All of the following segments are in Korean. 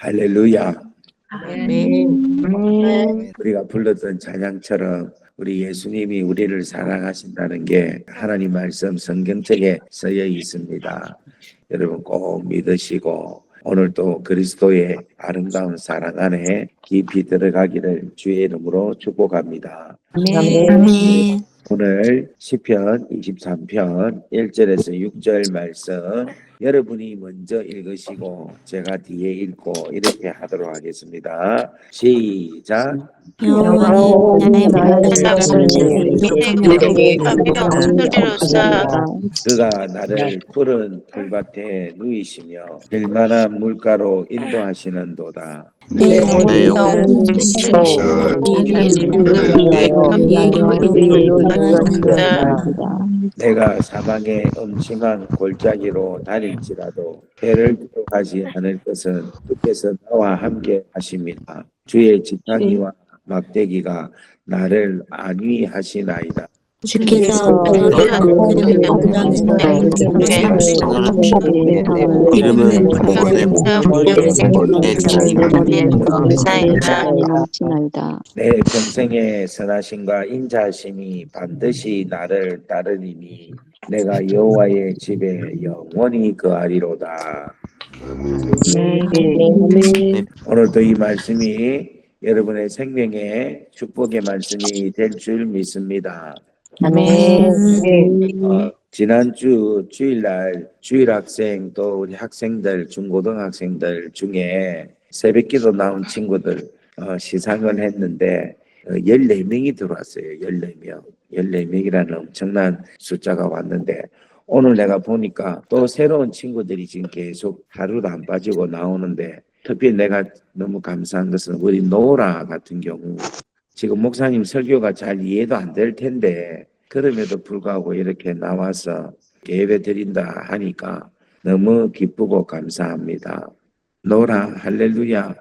할렐루야. 아멘. 우리가 불렀던 찬양처럼 우리 예수님이 우리를 사랑하신다는 게 하나님 말씀 성경책에 쓰여 있습니다. 여러분 꼭 믿으시고 오늘 또 그리스도의 아름다운 사랑 안에 깊이 들어가기를 주의 이름으로 축복합니다. 아멘. 오늘 시편 23편 1절에서 6절 말씀 여러분이 먼저 읽으시고 제가 뒤에 읽고 이렇게 하도록 하겠습니다. 시작. 여호와는 나의 말씀을 기록하며 목소리로서 그가 나를 푸른 풀밭에 누이시며 들만한 물가로 인도하시는도다. 내 영혼을 내가 사방의 음침한 골짜기로 다닐지라도 배를 기록하지 않을 것은 주께서 나와 함께 하십니다. 주의 지팡이와 막대기가 나를 안위하시나이다. 주께서 이름은 내 평생의 선하심과 인자하심이 반드시 나를 따르리니 내가 여호와의 집에 영원히 거하리로다. 오늘도 이 말씀이 여러분의 생명의 축복의 말씀이 될 줄 믿습니다. 지난주 주일날 주일학생 또 우리 학생들 중고등학생들 중에 새벽기도 나온 친구들 시상을 했는데 14명이 들어왔어요. 14명. 14명이라는 엄청난 숫자가 왔는데 오늘 내가 보니까 또 새로운 친구들이 지금 계속 하루도 안 빠지고 나오는데 특히 내가 너무 감사한 것은 우리 노라 같은 경우 지금 목사님 설교가 잘 이해도 안 될 텐데 그럼에도 불구하고 이렇게 나와서 예배 드린다 하니까 너무 기쁘고 감사합니다. 노라, 할렐루야.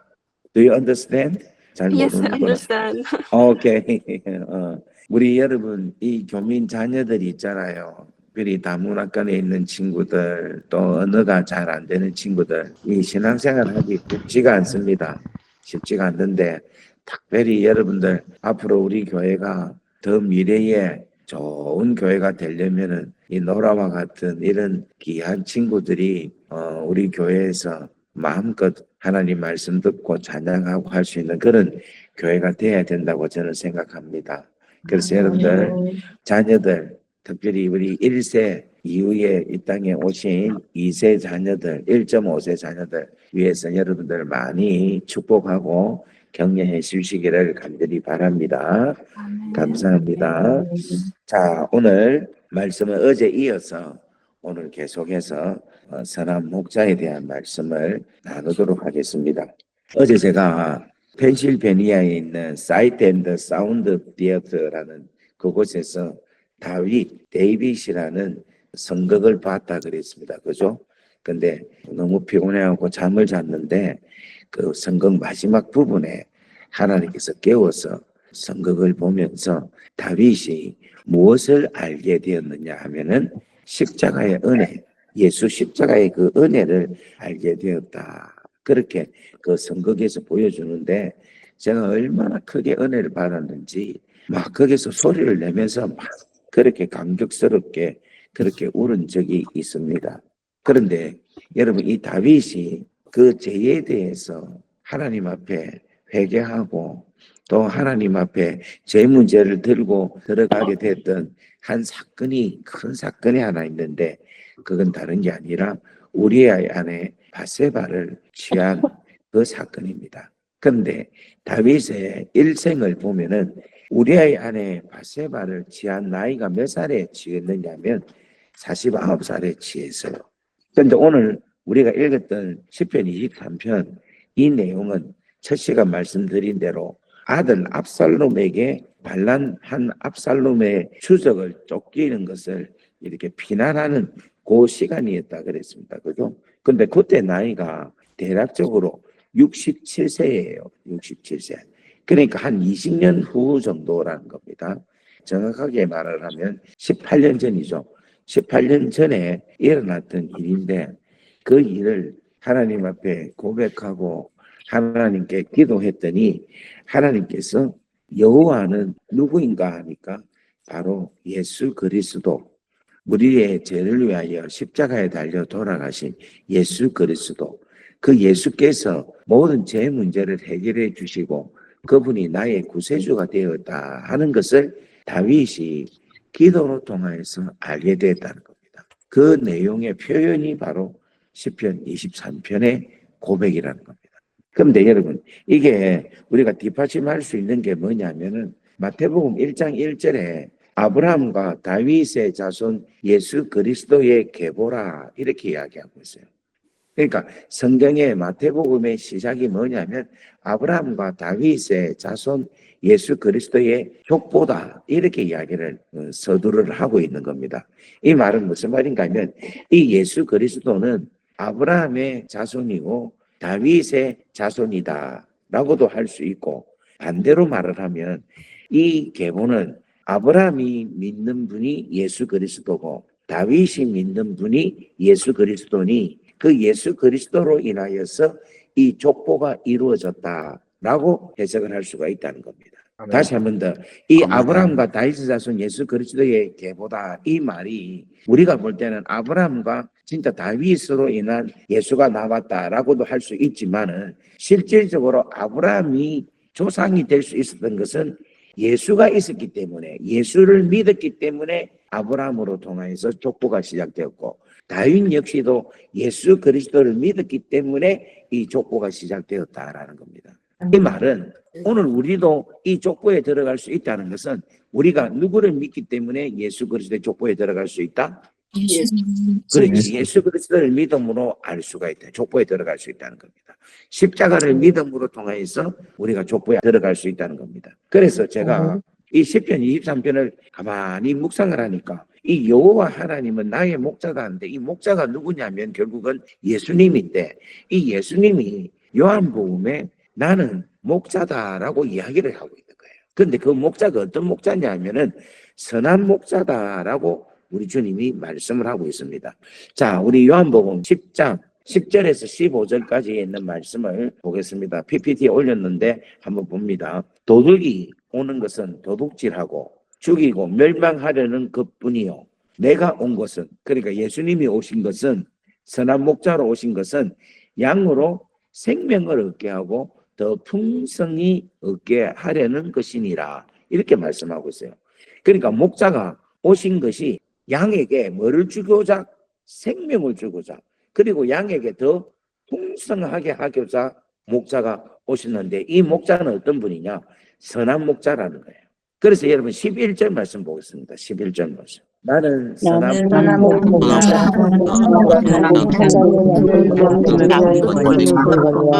Do you understand? 잘 Yes, I 모르는구나. understand. 오케이. 우리 여러분 이 교민 자녀들이 있잖아요. 우리 다문화권에 있는 친구들 또 언어가 잘 안 되는 친구들 이 신앙생활 하기 쉽지가 않습니다. 쉽지가 않는데 특별히 여러분들 앞으로 우리 교회가 더 미래에 좋은 교회가 되려면은 이 노라와 같은 이런 귀한 친구들이 우리 교회에서 마음껏 하나님 말씀 듣고 찬양하고 할 수 있는 그런 교회가 돼야 된다고 저는 생각합니다. 그래서 여러분들 자녀들 특별히 우리 1세 이후에 이 땅에 오신 2세 자녀들 1.5세 자녀들 위해서 여러분들 많이 축복하고 격려해 주시기를 간절히 바랍니다. 감사합니다. 자, 오늘 말씀은 어제 이어서 오늘 계속해서 선한 목자에 대한 말씀을 나누도록 하겠습니다. 어제 제가 펜실베니아에 있는 사이트 앤드 사운드 디어터라는 그곳에서 데이빗이라는 성극을 봤다 그랬습니다. 그죠? 근데 너무 피곤해하고 잠을 잤는데 그 성극 마지막 부분에 하나님께서 깨워서 성극을 보면서 다윗이 무엇을 알게 되었느냐 하면은 십자가의 은혜, 예수 십자가의 그 은혜를 알게 되었다. 그렇게 그 성극에서 보여주는데 제가 얼마나 크게 은혜를 받았는지 막 거기서 소리를 내면서 막 그렇게 감격스럽게 그렇게 울은 적이 있습니다. 그런데 여러분 이 다윗이 그 죄에 대해서 하나님 앞에 회개하고 또 하나님 앞에 죄 문제를 들고 들어가게 됐던 한 사건이 큰 사건이 하나 있는데 그건 다른 게 아니라 우리아의 아내 바세바를 취한 그 사건입니다. 그런데 다윗의 일생을 보면은 우리아의 아내 바세바를 취한 나이가 몇 살에 취했느냐면 49살에 취했어요. 그런데 오늘 우리가 읽었던 시편 23편 이 내용은 첫 시간 말씀드린 대로 아들 압살롬에게 반란한 압살롬의 추적을 쫓기는 것을 이렇게 비난하는 그 시간이었다 그랬습니다. 그죠? 근데 그때 나이가 대략적으로 67세예요. 67세. 그러니까 한 20년 후 정도라는 겁니다. 정확하게 말을 하면 18년 전이죠. 18년 전에 일어났던 일인데 그 일을 하나님 앞에 고백하고 하나님께 기도했더니 하나님께서 여호와는 누구인가 하니까 바로 예수 그리스도, 우리의 죄를 위하여 십자가에 달려 돌아가신 예수 그리스도, 그 예수께서 모든 죄 문제를 해결해 주시고 그분이 나의 구세주가 되었다 하는 것을 다윗이 기도로 통하여서 알게 되었다는 겁니다. 그 내용의 표현이 바로 시편 23편의 고백이라는 겁니다. 그런데 여러분, 이게 우리가 뒷받침할 수 있는 게 뭐냐면은 마태복음 1장 1절에 아브라함과 다윗의 자손 예수 그리스도의 계보라 이렇게 이야기하고 있어요. 그러니까 성경의 마태복음의 시작이 뭐냐면 아브라함과 다윗의 자손 예수 그리스도의 족보다 이렇게 이야기를 서두를 하고 있는 겁니다. 이 말은 무슨 말인가 하면 이 예수 그리스도는 아브라함의 자손이고 다윗의 자손이다 라고도 할 수 있고, 반대로 말을 하면 이 계보는 아브라함이 믿는 분이 예수 그리스도고 다윗이 믿는 분이 예수 그리스도니 그 예수 그리스도로 인하여서 이 족보가 이루어졌다라고 해석을 할 수가 있다는 겁니다. 아멘. 다시 한 번 더, 이 아브라함과 다윗의 자손 예수 그리스도의 계보다, 이 말이 우리가 볼 때는 아브라함과 진짜 다윗으로 인한 예수가 나왔다라고도 할 수 있지만은 실질적으로 아브라함이 조상이 될 수 있었던 것은 예수가 있었기 때문에, 예수를 믿었기 때문에 아브라함으로 통하여서 족보가 시작되었고, 다윗 역시도 예수 그리스도를 믿었기 때문에 이 족보가 시작되었다라는 겁니다. 이 말은 오늘 우리도 이 족보에 들어갈 수 있다는 것은 우리가 누구를 믿기 때문에 예수 그리스도의 족보에 들어갈 수 있다? 그렇지. 예수 그리스도를 믿음으로 알 수가 있다. 족보에 들어갈 수 있다는 겁니다. 십자가를 믿음으로 통해서 우리가 족보에 들어갈 수 있다는 겁니다. 그래서 제가 이 시편 23편을 가만히 묵상을 하니까 이 여호와 하나님은 나의 목자다 하는데 이 목자가 누구냐면 결국은 예수님인데, 이 예수님이 요한복음에 나는 목자다라고 이야기를 하고 있는 거예요. 그런데 그 목자가 어떤 목자냐 하면은 선한 목자다라고 우리 주님이 말씀을 하고 있습니다. 자, 우리 요한복음 10장 10절에서 15절까지 있는 말씀을 보겠습니다. PPT에 올렸는데 한번 봅니다. 도둑이 오는 것은 도둑질하고 죽이고 멸망하려는 것뿐이요, 내가 온 것은, 그러니까 예수님이 오신 것은, 선한 목자로 오신 것은 양으로 생명을 얻게 하고 더 풍성히 얻게 하려는 것이니라, 이렇게 말씀하고 있어요. 그러니까 목자가 오신 것이 양에게 뭐를 주고자? 생명을 주고자, 그리고 양에게 더 풍성하게 하고자 목자가 오셨는데, 이 목자는 어떤 분이냐? 선한 목자라는 거예요. 그래서 여러분 11절 말씀 보겠습니다. 11절 말씀. 나는 선한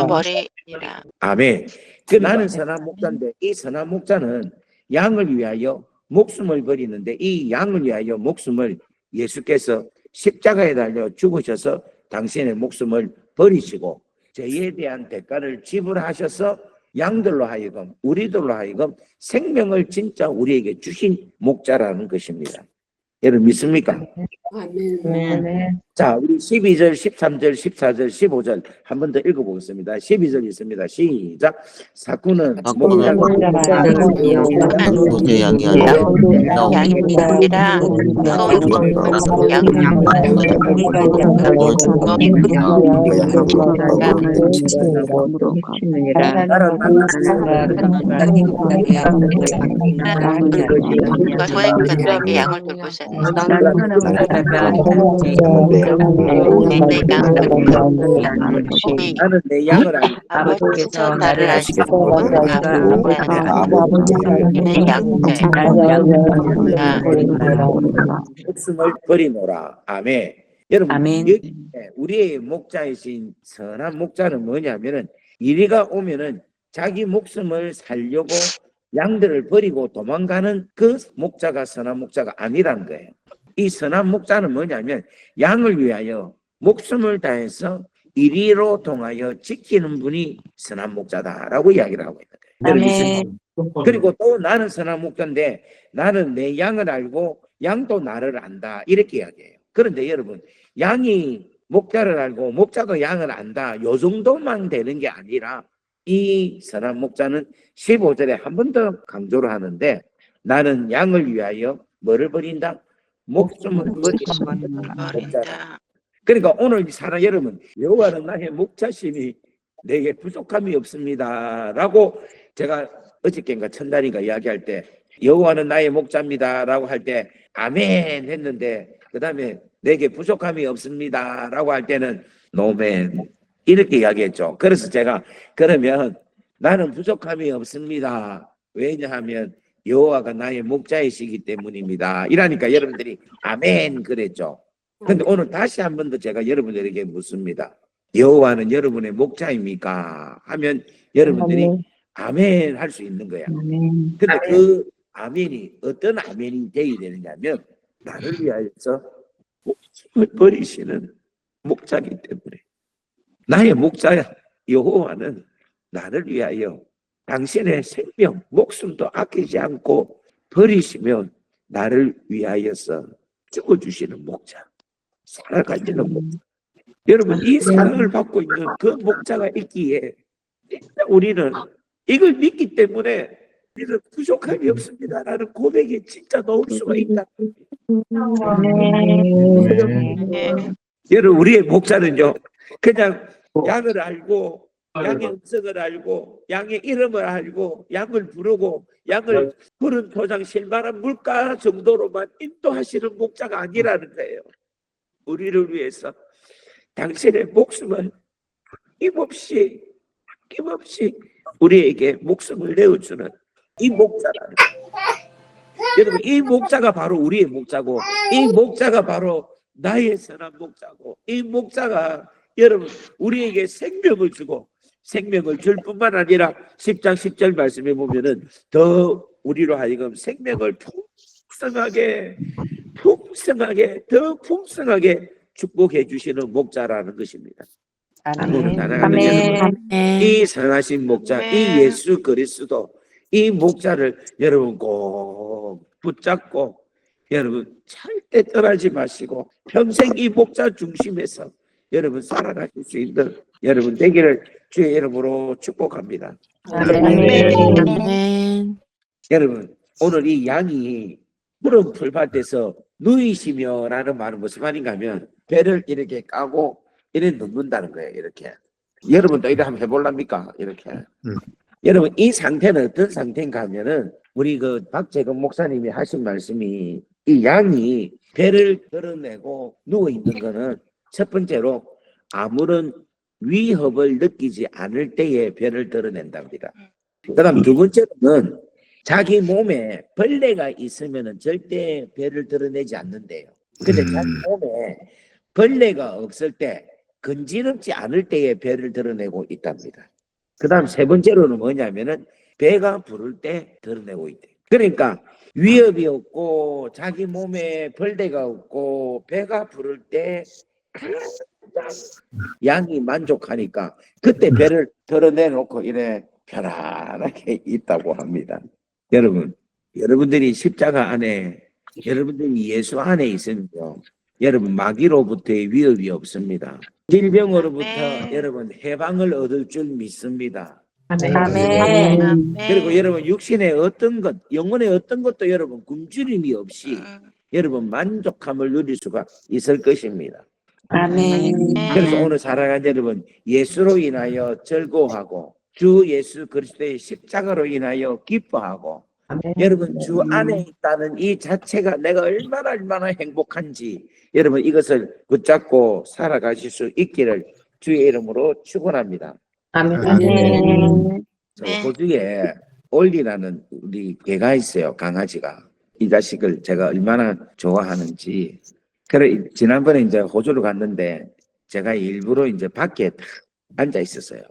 머리니라. 아멘. 그 나는 선한 목자인데, 이 선한 목자는 양을 위하여 목숨을 버리는데, 이 양을 위하여 목숨을 예수께서 십자가에 달려 죽으셔서 당신의 목숨을 버리시고 죄에 대한 대가를 지불하셔서 양들로 하여금, 우리들로 하여금 생명을 진짜 우리에게 주신 목자라는 것입니다. 여러분 믿습니까? 자, 우리 12절, 13절, 14절, 15절 한 번 더 읽어보겠습니다. 12절 있습니다. 시작. 사꾼은 도저히 양이 양이니라. 양을 돌보셨네. 나는 내 양을 알고 아버지께서 나를 아시고 목숨을 버리노라. 아멘. 여러분, 아멘. 여기 우리의 목자이신 선한 목자는 뭐냐면은 이리가 오면은 자기 목숨을 살려고 양들을 버리고 도망가는 그 목자가 선한 목자가 아니라는 거예요. 이 선한 목자는 뭐냐면 양을 위하여 목숨을 다해서 이리로 통하여 지키는 분이 선한 목자다라고 이야기를 하고 있는 거예요. 그리고 또 나는 선한 목자인데 나는 내 양을 알고 양도 나를 안다, 이렇게 이야기해요. 그런데 여러분, 양이 목자를 알고 목자도 양을 안다. 요 정도만 되는 게 아니라 이 선한 목자는 15절에 한 번 더 강조를 하는데 나는 양을 위하여 뭐를 버린다? 목숨을 버리는 목자라. 버린다. 그러니까 오늘 사랑 여러분, 여호와는 나의 목자시니 내게 부족함이 없습니다라고 제가 어저께인가 첫날인가 이야기할 때 여호와는 나의 목자입니다라고 할 때 아멘 했는데 그다음에 내게 부족함이 없습니다라고 할 때는 노멘 이렇게 이야기했죠. 그래서 제가 그러면 나는 부족함이 없습니다. 왜냐하면 여호와가 나의 목자이시기 때문입니다. 이러니까 여러분들이 아멘 그랬죠. 근데 오늘 다시 한 번 더 제가 여러분들에게 묻습니다. 여호와는 여러분의 목자입니까? 하면 여러분들이 아멘 할 수 있는 거야. 근데 그 아멘이 어떤 아멘이 되어야 되느냐면 나를 위하여서 목숨을 버리시는 목자이기 때문에 나의 목자야 여호와는 나를 위하여 당신의 생명, 목숨도 아끼지 않고 버리시면 나를 위하여서 죽어주시는 목자, 살아가시는 목자. 여러분 이 사랑을 받고 있는 그 목자가 있기에 진짜 우리는 이걸 믿기 때문에 우리는 부족함이 없습니다라는 고백이 진짜 나올 수가 있다. 여러분 우리의 목자는요 그냥 양을 알고 양의 음성을 알고 양의 이름을 알고 양을 부르고 양을 푸른 토장 실만한 물가 정도로만 인도하시는 목자가 아니라는 거예요. 우리를 위해서 당신의 목숨을 힘없이 우리에게 목숨을 내어주는 이 목자라는 거예요. 여러분 이 목자가 바로 우리의 목자고 이 목자가 바로 나의 선한 목자고 이 목자가 여러분 우리에게 생명을 주고 생명을 줄 뿐만 아니라 10장 10절 말씀에 보면은 더 우리로 하여금 생명을 더 풍성하게 축복해 주시는 목자라는 것입니다. 오늘 사랑하는 여러분 이 선하신 목자 이 예수 그리스도 이 목자를 여러분 꼭 붙잡고 여러분 절대 떠나지 마시고 평생 이 목자 중심에서 여러분 살아가실 수 있는 여러분 되기를 주의 이름으로 축복합니다. 아멘. 여러분 오늘 이 양이 푸른 풀밭에서 누이시며 라는 말은 무슨 말인가 하면 배를 이렇게 까고 이렇게 눕는다는 거예요. 이렇게 여러분도 이렇게 한번 해볼랍니까? 이렇게 여러분 이 상태는 어떤 상태인가 하면은 우리 그 박재근 목사님이 하신 말씀이 이 양이 배를 드러내고 누워있는 거는 첫 번째로 아무런 위협을 느끼지 않을 때에 배를 드러낸답니다. 그 다음 두 번째로는 자기 몸에 벌레가 있으면 절대 배를 드러내지 않는데요. 근데 자기 몸에 벌레가 없을 때 건지럽지 않을 때에 배를 드러내고 있답니다. 그 다음 세 번째로는 뭐냐면은 배가 부를 때 드러내고 있대요. 그러니까 위협이 없고 자기 몸에 벌레가 없고 배가 부를 때 양이 만족하니까 그때 배를 드러내놓고 이래 편안하게 있다고 합니다. 여러분, 여러분들이 십자가 안에 여러분들이 예수 안에 있으면요 여러분 마귀로부터의 위협이 없습니다. 질병으로부터 여러분 해방을 얻을 줄 믿습니다. 아멘. 그리고 여러분 육신의 어떤 것, 영혼의 어떤 것도 여러분 굶주림이 없이 여러분 만족함을 누릴 수가 있을 것입니다. 아멘. 그래서 오늘 사랑하는 여러분 예수로 인하여 즐거워하고 주 예수 그리스도의 십자가로 인하여 기뻐하고 여러분 주 안에 있다는 이 자체가 내가 얼마나 행복한지 여러분 이것을 붙잡고 살아가실 수 있기를 주의 이름으로 축원합니다. 아멘. 저 호주에 올리라는 우리 개가 있어요. 강아지가. 이 자식을 제가 얼마나 좋아하는지. 그래 지난번에 이제 호주를 갔는데 제가 일부러 이제 밖에 딱 앉아 있었어요.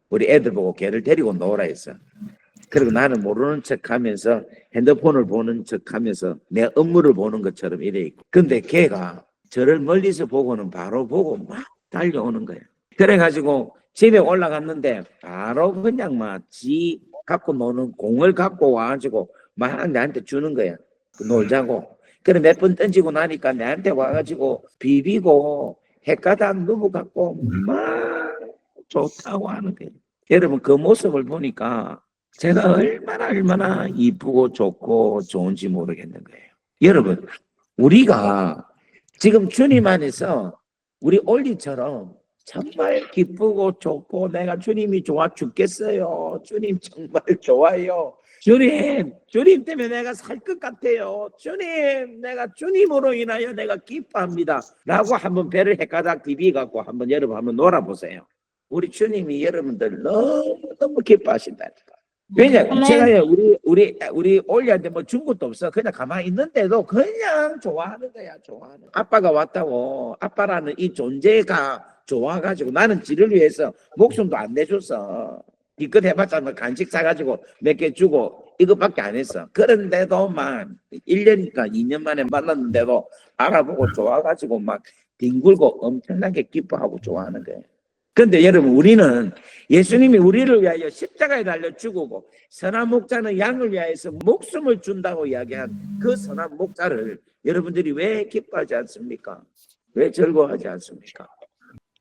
우리 애들 보고 개를 데리고 놀아 했어. 그리고 나는 모르는 척하면서 핸드폰을 보는 척하면서 내 업무를 보는 것처럼 이래 있고. 근데 걔가 저를 멀리서 보고는 바로 보고 막 달려오는 거예요. 그래가지고 집에 올라갔는데 바로 그냥 막 지 갖고 노는 공을 갖고 와가지고 막 나한테 주는 거야. 놀자고. 그래 몇 번 던지고 나니까 나한테 와가지고 비비고 헷가닥 누워갖고 막 좋다고 하는 거예요. 여러분 그 모습을 보니까 제가 얼마나 이쁘고 좋고 좋은지 모르겠는 거예요. 여러분 우리가 지금 주님 안에서 우리 올리처럼 정말 기쁘고 좋고 내가 주님이 좋아 죽겠어요. 주님 정말 좋아요. 주님 때문에 내가 살 것 같아요. 주님, 내가 주님으로 인하여 내가 기뻐합니다. 라고 한번 배를 헷가닥 디비갖고 한번 여러분 한번 놀아보세요. 우리 주님이 여러분들 너무 기뻐하신다니까. 왜냐, 제가 우리 올리한테 뭐 준 것도 없어. 그냥 가만히 있는데도 그냥 좋아하는 거야, 좋아하는 거야. 아빠가 왔다고, 아빠라는 이 존재가 좋아가지고 나는 지를 위해서 목숨도 안 내줬어. 이껏 해봤자 뭐 간식 사가지고 몇 개 주고 이것밖에 안 했어. 그런데도만 1년이니까 2년 만에 만났는데도 알아보고 좋아가지고 막 뒹굴고 엄청나게 기뻐하고 좋아하는 거예요. 근데 여러분 우리는 예수님이 우리를 위하여 십자가에 달려 죽고 선한 목자는 양을 위하여서 목숨을 준다고 이야기한 그 선한 목자를 여러분들이 왜 기뻐하지 않습니까? 왜 즐거워하지 않습니까?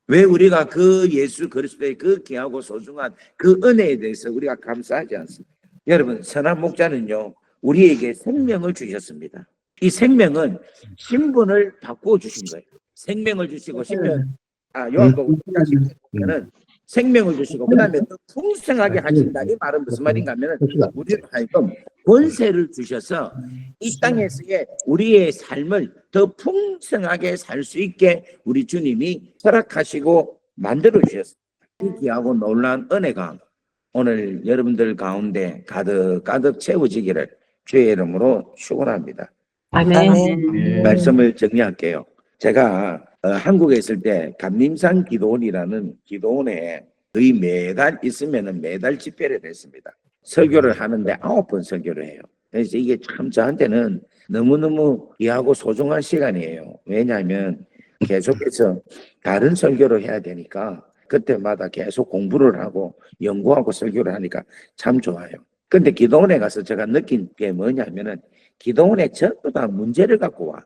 왜 우리가 그 예수 그리스도의 그 귀하고 소중한 그 은혜에 대해서 우리가 감사하지 않습니까? 여러분 선한 목자는요 우리에게 생명을 주셨습니다. 이 생명은 신분을 바꾸어 주신 거예요. 생명을 주시고 요한복음 1는 생명을 주시고 그 다음에 또 풍성하게 하신다. 이 말은 무슨 말인가 하면 우리를 하여금 권세를 주셔서 이 땅에서의 우리의 삶을 더 풍성하게 살 수 있게 우리 주님이 허락하시고 만들어 주셨습니다. 이 귀하고 놀라운 은혜가 오늘 여러분들 가운데 가득 채워지기를 주의 이름으로 축원합니다. 아멘. 말씀을 정리할게요. 제가 한국에 있을 때 감림산 기도원이라는 기도원에 거의 매달 있으면은 매달 집회를 했습니다. 설교를 하는데 9번 설교를 해요. 그래서 이게 참 저한테는 너무너무 귀하고 소중한 시간이에요. 왜냐하면 계속해서 다른 설교를 해야 되니까 그때마다 계속 공부를 하고 연구하고 설교를 하니까 참 좋아요. 근데 기도원에 가서 제가 느낀 게 뭐냐면은 기도원에 전부 다 문제를 갖고 와.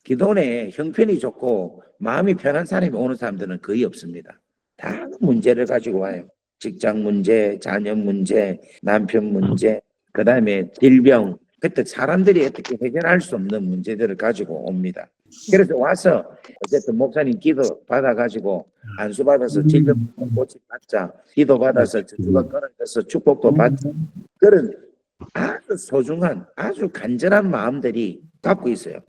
기도원에 형편이 좋고 마음이 편한 사람이 오는 사람들은 거의 없습니다. 다 문제를 가지고 와요. 직장 문제, 자녀 문제, 남편 문제, 그 다음에 질병. 그때 사람들이 어떻게 해결할 수 없는 문제들을 가지고 옵니다. 그래서 와서 어쨌든 목사님 기도 받아가지고 안수 받아서 질병 고치 받자, 기도 받아서 저주가 끊어져서 축복도 받자. 그런 아주 소중한 아주 간절한 마음들이 갖고 있어요.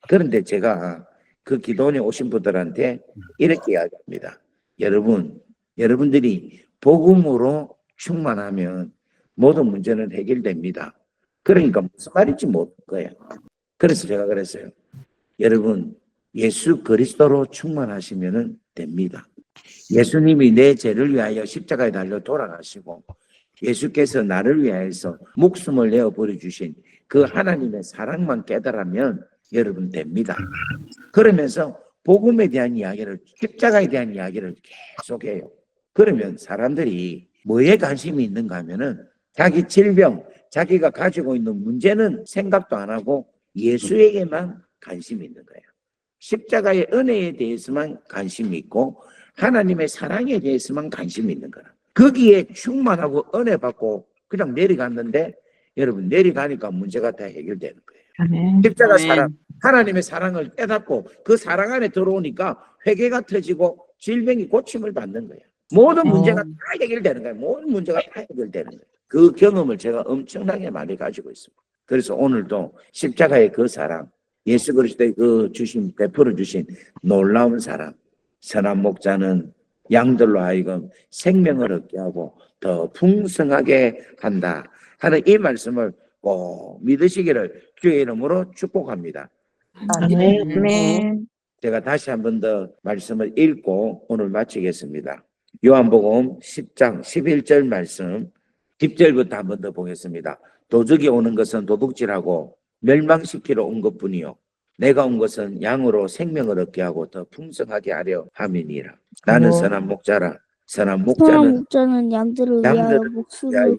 그런데 제가 그 기도원에 오신 분들한테 이렇게 이야기합니다. 여러분들이 복음으로 충만하면 모든 문제는 해결됩니다. 그러니까 무슨 말인지 모를 거예요. 그래서 제가 그랬어요. 여러분 예수 그리스도로 충만하시면 됩니다. 예수님이 내 죄를 위하여 십자가에 달려 돌아가시고 예수께서 나를 위하여서 목숨을 내어 버려주신 그 하나님의 사랑만 깨달으면 여러분 됩니다. 그러면서 복음에 대한 이야기를, 십자가에 대한 이야기를 계속해요. 그러면 사람들이 뭐에 관심이 있는가 하면은 자기 질병, 자기가 가지고 있는 문제는 생각도 안 하고 예수에게만 관심이 있는 거예요. 십자가의 은혜에 대해서만 관심이 있고 하나님의 사랑에 대해서만 관심이 있는 거라. 거기에 충만하고 은혜 받고 그냥 내려갔는데 여러분 내려가니까 문제가 다 해결되는 거예요. 아멘. 십자가 사랑, 하나님의 사랑을 깨닫고 그 사랑 안에 들어오니까 회개가 터지고 질병이 고침을 받는 거예요. 모든 문제가 다 해결되는 거예요. 모든 문제가 다 해결되는 거예요. 그 경험을 제가 엄청나게 많이 가지고 있습니다. 그래서 오늘도 십자가의 그 사랑, 예수 그리스도의 그 베풀어 주신 놀라운 사랑, 선한 목자는 양들로 하여금 생명을 얻게 하고 더 풍성하게 한다 하는 이 말씀을 꼭 믿으시기를 주의 이름으로 축복합니다. 아멘. 제가 다시 한 번 더 말씀을 읽고 오늘 마치겠습니다. 요한복음 10장 11절 말씀 10절부터 한 번 더 보겠습니다. 도둑이 오는 것은 도둑질하고 멸망시키러 온 것뿐이요 내가 온 것은 양으로 생명을 얻게 하고 더 풍성하게 하려 함이니라. 나는 선한 목자라. 선한 목자는 양들을 위하여 목숨을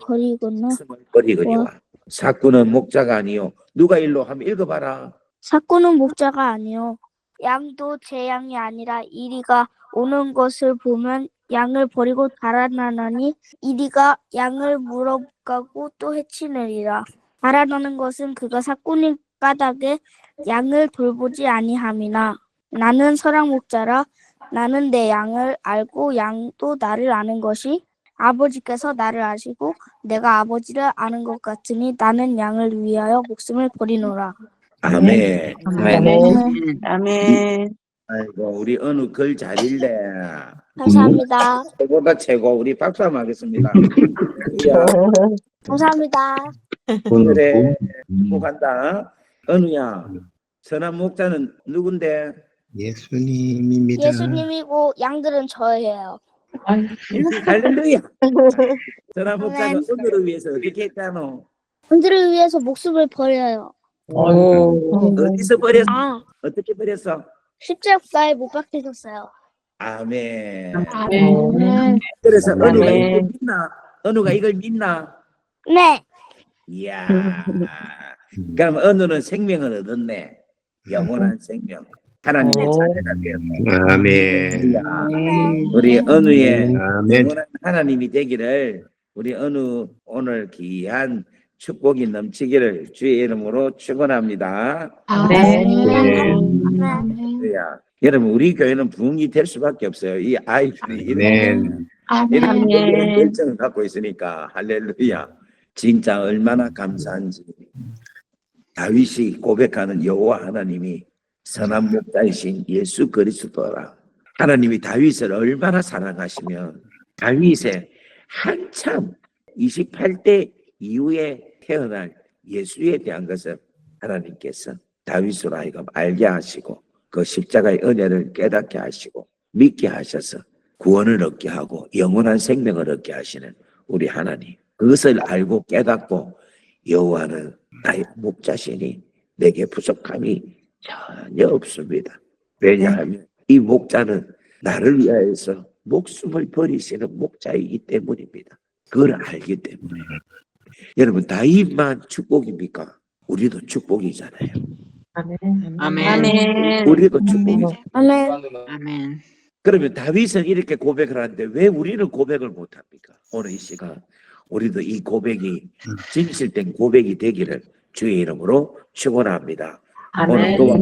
버리거니와 사꾼은 목자가 아니요 누가 일로 한번 읽어봐라. 사꾼은 목자가 아니요 양도 제 양이 아니라 이리가 오는 것을 보면 양을 버리고 달아나니 이리가 양을 물어가고 또 해치느니라. 달아나는 것은 그가 사꾼의 까닭에 양을 돌보지 아니함이나 나는 선한 목자라. 나는 내 양을 알고 양도 나를 아는 것이 아버지께서 나를 아시고 내가 아버지를 아는 것 같으니 나는 양을 위하여 목숨을 버리노라. 아멘. 아멘. 아멘. 아이고, 우리 은우 글 잘 읽네. 감사합니다. 최고다, 최고. 우리 박수 한번 하겠습니다. 야, 감사합니다. 그래, 축복한다. 은우야, 선한 목자는 누군데? 예수님입니다. 예수님이고 양들은 저예요. 할렐루야. 선한 목자는 은우를 위해서 어떻게 했다노? 양들을 위해서 목숨을 버려요. 어디서 버렸어? 아, 어떻게 버렸어? 십자가에 못 박히셨어요. 아멘. 아멘. 그래서 은우가 아멘. 이걸 믿나? 은우가 이걸 믿나? 네. 이야. 그럼 은우는 생명을 얻었네. 영원한 생명. 하나님의 자녀가 되었네. 아멘. 우리 은우의 아멘. 영원한 하나님이 되기를 우리 은우 오늘 귀한 축복이 넘치기를 주의 이름으로 축원합니다. 아멘. 할렐루야. 여러분 우리 교회는 부흥이 될 수밖에 없어요. 이 아이들이 이런 아멘. 열정을 갖고 있으니까 할렐루야. 진짜 얼마나 감사한지. 다윗이 고백하는 여호와 하나님이 선한 목자이신 예수 그리스도라. 하나님이 다윗을 얼마나 사랑하시면 다윗의 한참 28대 이후에 태어날 예수에 대한 것을 하나님께서 다윗으로 하여금 알게 하시고 그 십자가의 은혜를 깨닫게 하시고 믿게 하셔서 구원을 얻게 하고 영원한 생명을 얻게 하시는 우리 하나님. 그것을 알고 깨닫고 여호와는 나의 목자시니 내게 부족함이 전혀 없습니다. 왜냐하면 이 목자는 나를 위하여서 목숨을 버리시는 목자이기 때문입니다. 그걸 알기 때문에. 여러분 다윗만 축복입니까? 우리도 축복이잖아요. 아멘. 우리도 축복이죠. 아멘. 아멘. 그러면 다윗은 이렇게 고백을 하는데 왜 우리는 고백을 못합니까? 오늘 이 시간 우리도 이 고백이 진실된 고백이 되기를 주의 이름으로 축원합니다. 오늘 또한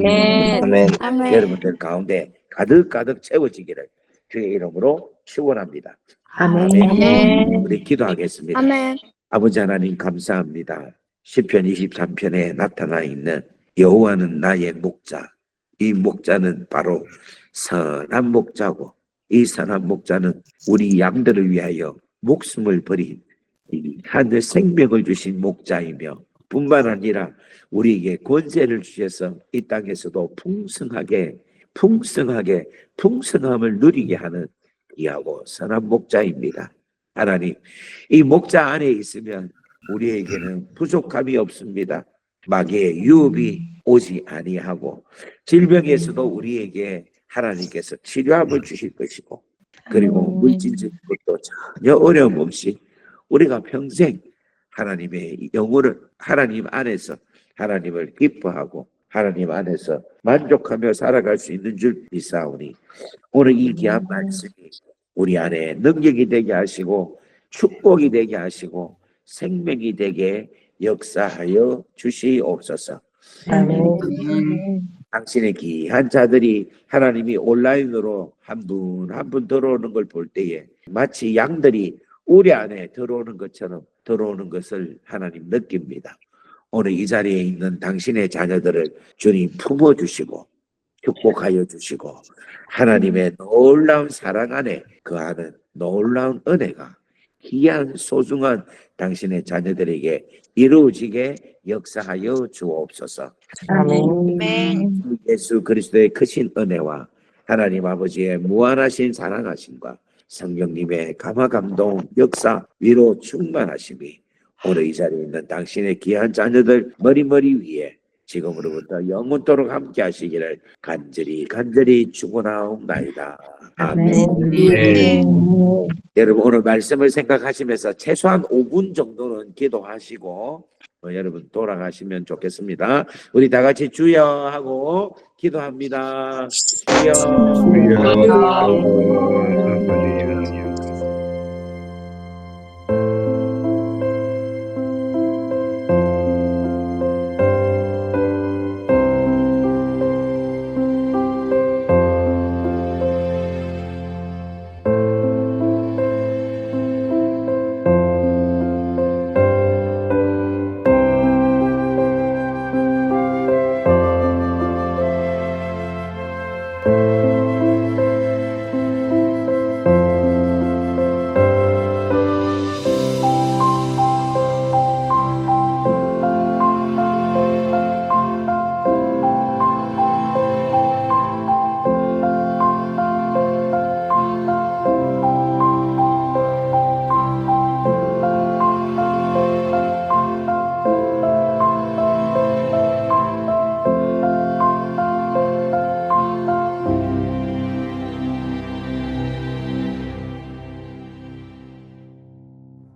아멘. 여러분들 가운데 가득가득 채워지기를 주의 이름으로 축원합니다. 아멘. 우리 기도하겠습니다. 아멘. 아버지 하나님 감사합니다. 시편 23편에 나타나 있는 여호와는 나의 목자. 이 목자는 바로 선한 목자고 이 선한 목자는 우리 양들을 위하여 목숨을 버린 이 하늘 생명을 주신 목자이며 뿐만 아니라 우리에게 권세를 주셔서 이 땅에서도 풍성함을 누리게 하는 귀하고 선한 목자입니다. 하나님, 이 목자 안에 있으면 우리에게는 부족함이 없습니다. 마귀의 유혹이 오지 아니하고 질병에서도 우리에게 하나님께서 치료함을 주실 것이고 그리고 물질적인 것도 전혀 어려움 없이 우리가 평생 하나님의 영혼을 하나님 안에서 하나님을 기뻐하고 하나님 안에서 만족하며 살아갈 수 있는 줄 믿사오니 오늘 이 귀한 말씀이 우리 안에 능력이 되게 하시고 축복이 되게 하시고 생명이 되게 역사하여 주시옵소서. 당신의 귀한 자들이 하나님이 온라인으로 한 분 한 분 들어오는 걸 볼 때에 마치 양들이 우리 안에 들어오는 것처럼 들어오는 것을 하나님 느낍니다. 오늘 이 자리에 있는 당신의 자녀들을 주님 품어주시고 축복하여 주시고 하나님의 놀라운 사랑 안에 거하는 놀라운 은혜가 귀한 소중한 당신의 자녀들에게 이루어지게 역사하여 주옵소서. 아멘. 예수 그리스도의 크신 은혜와 하나님 아버지의 무한하신 사랑하심과 성령님의 감화감동 역사 위로 충만하심이 오늘 이 자리에 있는 당신의 귀한 자녀들 머리머리 위에 지금으로부터 영원토록 함께 하시기를 간절히 축원하옵나이다. 아멘. 여러분 오늘 말씀을 생각하시면서 최소한 5분 정도는 기도하시고 여러분 돌아가시면 좋겠습니다. 우리 다 같이 주여 하고 기도합니다. 주여. 주여.